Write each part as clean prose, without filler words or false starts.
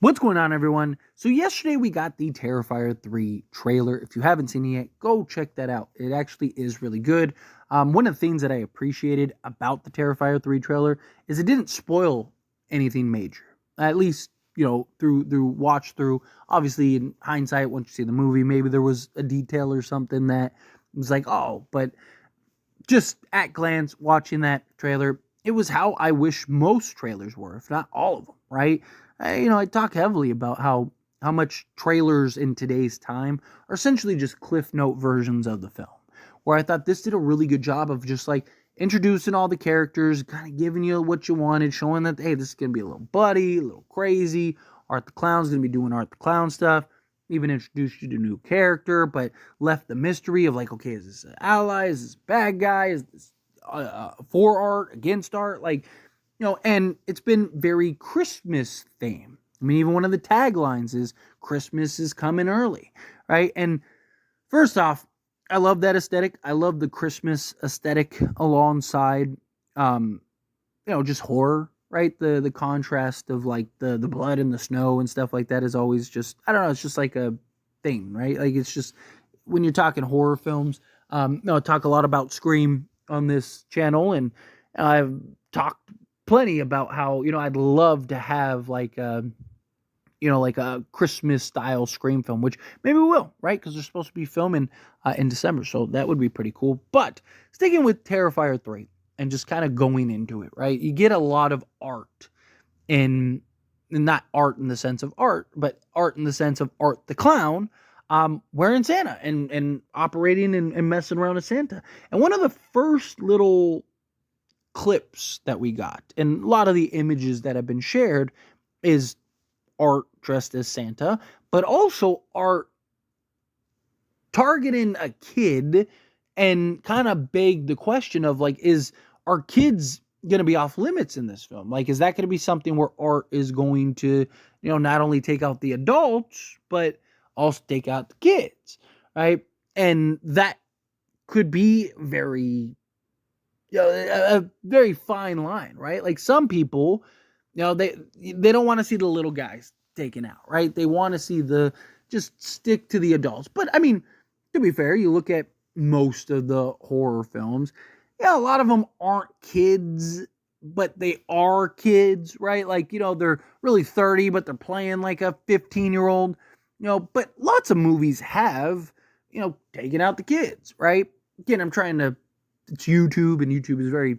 What's going on, everyone? So yesterday we got the Terrifier 3 trailer. If you haven't seen it yet, go check that out. It actually is really good. One of the things that I appreciated about the Terrifier 3 trailer is it didn't spoil anything major. At least, through watch through. Obviously, in hindsight, once you see the movie, maybe there was a detail or something that was like, oh, but just at glance, watching that trailer, it was how I wish most trailers were, if not all of them, right? I talk heavily about how much trailers in today's time are essentially just cliff note versions of the film. Where I thought this did a really good job of just like introducing all the characters, kind of giving you what you wanted, showing that hey, this is gonna be a little buddy, a little crazy. Art the Clown's gonna be doing Art the Clown stuff. Even introduced you to a new character, but left the mystery of like, okay, is this an ally? Is this a bad guy? Is this for art, against art? Like, and it's been very Christmas themed. I mean, even one of the taglines is Christmas is coming early, right? And first off, I love that aesthetic. I love the Christmas aesthetic alongside, just horror, right? The contrast of like the blood and the snow and stuff like that is always just, I don't know, it's just like a thing, right? Like it's just when you're talking horror films, I talk a lot about Scream on this channel, and I've talked plenty about how I'd love to have like like a Christmas style Scream film, which maybe we will, right? Because they're supposed to be filming in December, so that would be pretty cool. But sticking with Terrifier 3 and just kind of going into it, right? You get a lot of art in, not art in the sense of art, but art in the sense of Art the Clown, wearing Santa and operating and messing around as Santa. And one of the first little clips that we got, and a lot of the images that have been shared, is Art dressed as Santa, but also Art targeting a kid and kind of beg the question of like, is our kids going to be off limits in this film? Like, is that going to be something where Art is going to, not only take out the adults, but also take out the kids, right? And that could be very, a very fine line, right? Like some people, they don't want to see the little guys taken out, right? They want to see just stick to the adults. But I mean, to be fair, you look at most of the horror films, a lot of them aren't kids, but they are kids, right? Like, they're really 30, but they're playing like a 15-year-old, but lots of movies have, taken out the kids, right? Again, it's YouTube, and YouTube is very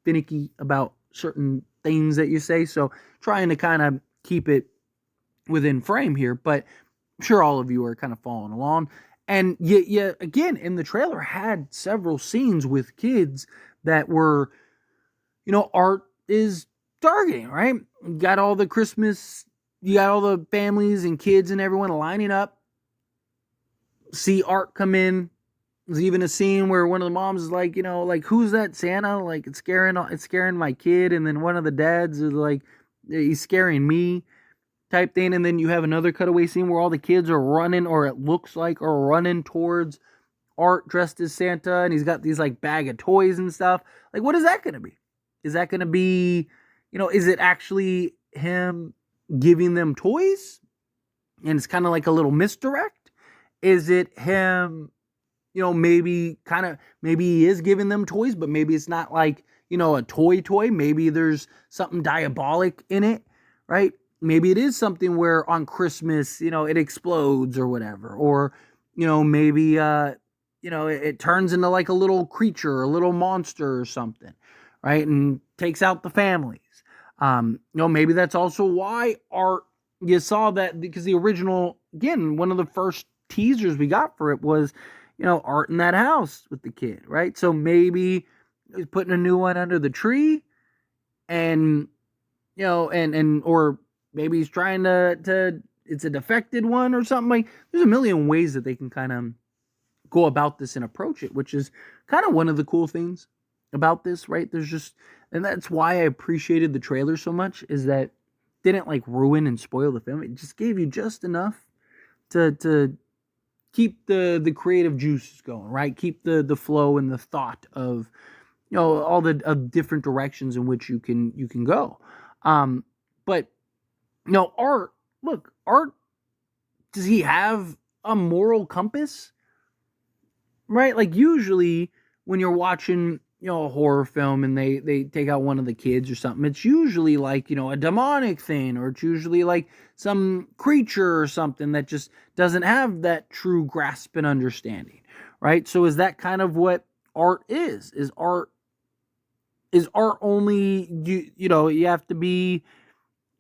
finicky about certain things that you say, so trying to kind of keep it within frame here, but I'm sure all of you are kind of following along. And you again, in the trailer, had several scenes with kids that were, Art is targeting, right? You got all the families and kids and everyone lining up, see Art come in. There's even a scene where one of the moms is like, like, who's that Santa? Like, it's scaring my kid. And then one of the dads is like, he's scaring me, type thing. And then you have another cutaway scene where all the kids are running, or it looks like are running towards Art dressed as Santa, and he's got these like bag of toys and stuff. Like, what is that going to be? Is that going to be, is it actually him giving them toys? And it's kind of like a little misdirect. Is it him, maybe he is giving them toys, but maybe it's not like, a toy. Maybe there's something diabolic in it, right? Maybe it is something where on Christmas, it explodes or whatever. Or, maybe, it turns into like a little creature, a little monster or something, right? And takes out the families. Maybe that's also why Art, you saw that, because the original, again, one of the first teasers we got for it was, Art in that house with the kid, right? So maybe he's putting a new one under the tree, and, or maybe he's trying to it's a defected one or something. Like, there's a million ways that they can kind of go about this and approach it, which is kind of one of the cool things about this, right? And that's why I appreciated the trailer so much, is that it didn't like ruin and spoil the film. It just gave you just enough to keep the creative juices going, right? Keep the flow and the thought of, all the different directions in which you can go. But No, Art, look, Art, does he have a moral compass? Right? Like usually when you're watching, a horror film and they take out one of the kids or something, it's usually like, a demonic thing, or it's usually like some creature or something that just doesn't have that true grasp and understanding. Right? So is that kind of what Art is? Is art only you have to be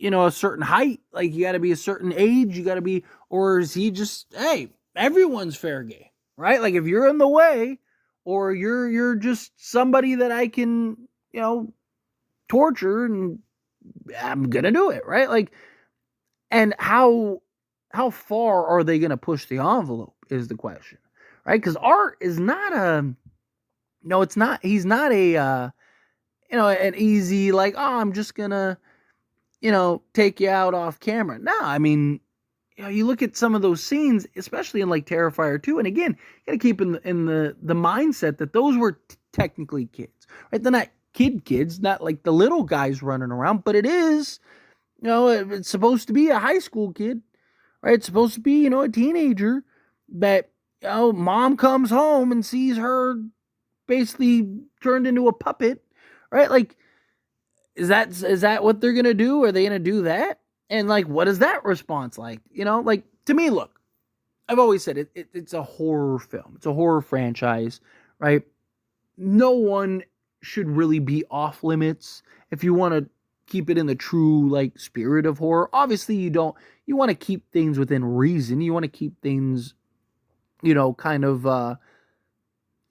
a certain height, like you got to be a certain age, you got to be, or is he just, hey, everyone's fair game, right? Like if you're in the way, or you're just somebody that I can, torture, and I'm gonna do it, right? Like, and how far are they gonna push the envelope is the question, right? Because Art is not a, no, it's not. He's not a, an easy, like, oh, I'm just gonna take you out off camera. No, I mean, you look at some of those scenes, especially in like Terrifier 2, and again, you gotta keep in the mindset that those were technically kids, right? They're not kids, not like the little guys running around, but it is, it's supposed to be a high school kid, right? It's supposed to be, a teenager that, mom comes home and sees her basically turned into a puppet, right? Like, is that what they're gonna do? Are they gonna do that? And like, what is that response like? Like, to me, look, I've always said it's a horror film. It's a horror franchise, right? No one should really be off limits if you want to keep it in the true like spirit of horror. Obviously, you want to keep things within reason. You want to keep things, kind of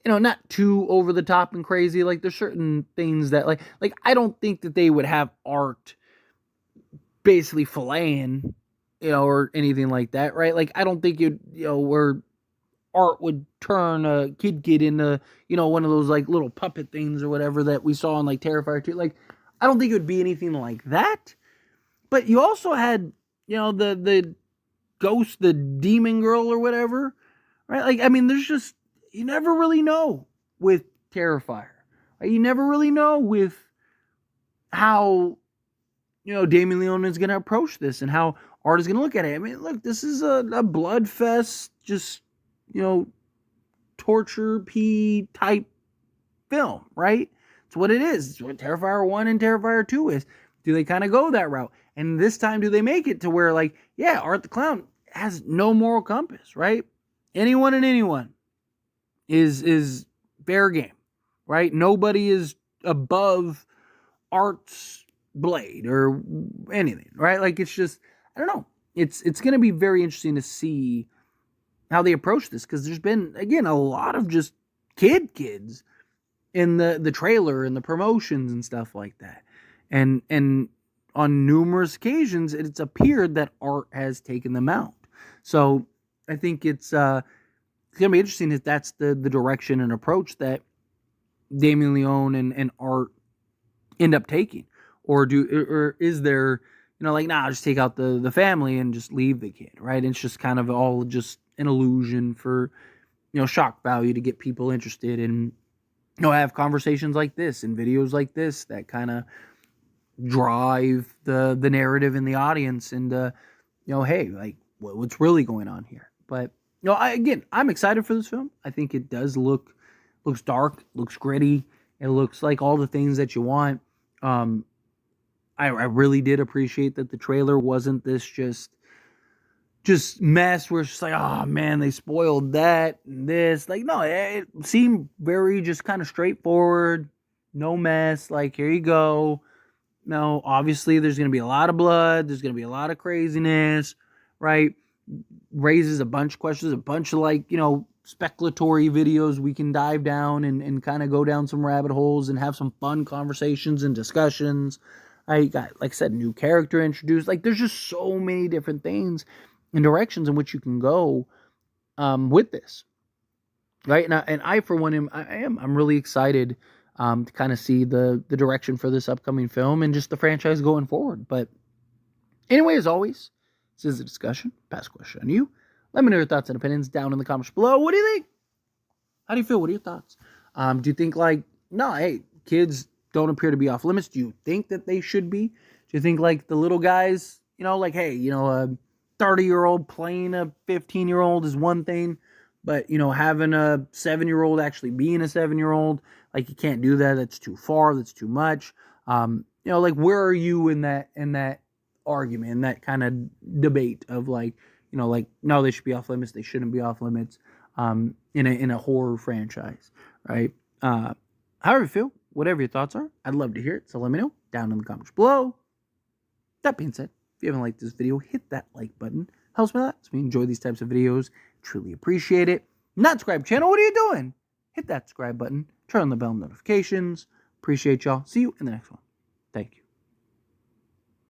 not too over the top and crazy. Like there's certain things that like I don't think that they would have Art basically filleting, or anything like that, right? Like I don't think where Art would turn a kid into, one of those like little puppet things or whatever that we saw in like Terrifier 2. Like I don't think it would be anything like that. But you also had, the ghost, the demon girl or whatever, right? Like I mean, there's just, you never really know with Terrifier. Right? You never really know with how, Damien Leone is going to approach this and how Art is going to look at it. I mean, look, this is a blood fest, just, torture P type film, right? It's what it is. It's what Terrifier 1 and Terrifier 2 is. Do they kind of go that route? And this time, do they make it to where, like, yeah, Art the Clown has no moral compass, right? Anyone and anyone is fair game, right? Nobody is above Art's blade or anything, right? Like it's just, I don't know. It's going to be very interesting to see how they approach this, because there's been, again, a lot of just kids in the trailer and the promotions and stuff like that, and on numerous occasions it's appeared that Art has taken them out. So I think it's gonna be interesting if that's the direction and approach that Damien Leone and Art end up taking, or is there, like, nah, just take out the family and just leave the kid, right? It's just kind of all just an illusion for, shock value to get people interested and, have conversations like this and videos like this that kind of drive the narrative in the audience and, hey, like what's really going on here. But I'm excited for this film. I think it does looks dark, looks gritty. It looks like all the things that you want. I really did appreciate that the trailer wasn't this just mess where it's just like, oh man, they spoiled that and this. Like, no, it seemed very just kind of straightforward, no mess. Like, here you go. No, obviously there's going to be a lot of blood. There's going to be a lot of craziness, right? Raises a bunch of questions, a bunch of like, speculatory videos we can dive down and kind of go down some rabbit holes and have some fun conversations and discussions. I got, like I said, new character introduced. Like there's just so many different things and directions in which you can go with this, right? And I for one, I'm really excited to kind of see the direction for this upcoming film and just the franchise going forward. But anyway, as always, this is a discussion. Pass question on you. Let me know your thoughts and opinions down in the comments below. What do you think? How do you feel? What are your thoughts? Do you think like, no, hey, kids don't appear to be off limits? Do you think that they should be? Do you think like the little guys, You know, like, hey, a 30-year-old playing a 15-year-old is one thing, but, having a 7-year-old actually being a 7-year-old, like, you can't do that. That's too far. That's too much. Like, where are you in that argument, in that kind of debate of like, like, no, they should be off limits. They shouldn't be off limits. In a horror franchise, right? However you feel, whatever your thoughts are, I'd love to hear it. So let me know down in the comments below. That being said, if you haven't liked this video, hit that like button. Helps me a lot. So we enjoy these types of videos. Truly appreciate it. Not subscribe channel. What are you doing? Hit that subscribe button. Turn on the bell notifications. Appreciate y'all. See you in the next one. Thank you.